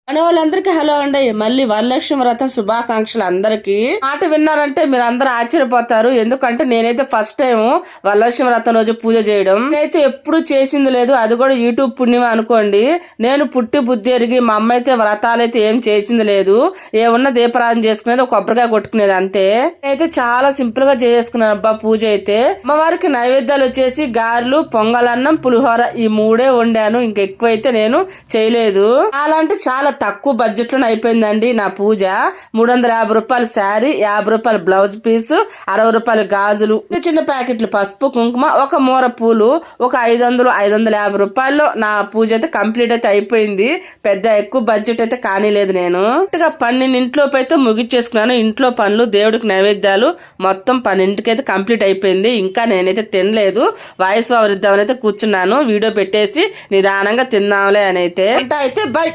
మన వాళ్ళందరికీ హలో అండి. మళ్ళీ వరలక్ష్మి వ్రతం శుభాకాంక్షలు అందరికి. మాట విన్నారంటే మీరు అందరూ ఆశ్చర్యపోతారు. ఎందుకంటే నేనైతే ఫస్ట్ టైం వరలక్ష్మి వ్రతం రోజు పూజ చేయడం. నేనైతే ఎప్పుడు చేసింది లేదు. అది కూడా యూట్యూబ్ పుణ్యం అనుకోండి. నేను పుట్టి బుద్ధి ఎరిగి మా అమ్మ అయితే వ్రతాలైతే ఏం చేసింది లేదు. ఏమన్నా దీపారాధన చేసుకునేది, ఒక కొబ్బరికాయ కొట్టుకునేది అంతే. నేనైతే చాలా సింపుల్ గా చేసుకున్నాను అబ్బా పూజ అయితే. అమ్మవారికి నైవేద్యాలు వచ్చేసి గారెలు, పొంగలన్నం, పులిహోర ఈ మూడే వండాను. ఇంకెక్కువైతే నేను చేయలేదు. అలాంటి చాలా తక్కువ బడ్జెట్ లో అయిపోయిందండి నా పూజ. 350 రూపాయల శారీ, 50 రూపాయల బ్లౌజ్ పీస్, 60 రూపాయల గాజులు, చిన్న ప్యాకెట్లు పసుపు కుంకుమ, ఒక మూర పూలు, ఒక 550 రూపాయల్లో నా పూజ అయితే కంప్లీట్ అయితే అయిపోయింది. పెద్ద ఎక్కువ బడ్జెట్ అయితే కానీలేదు. నేను 12 అయితే ముగిచ్చేసుకున్నాను. ఇంట్లో పనులు, దేవుడికి నైవేద్యాలు మొత్తం 12 అయితే కంప్లీట్ అయిపోయింది. ఇంకా నేనైతే తినలేదు. వాయిస్ ఓవర్ ఇద్దామని అయితే కూర్చున్నాను. వీడియో పెట్టేసి నిదానంగా తిందాంలే అని అయితే బై.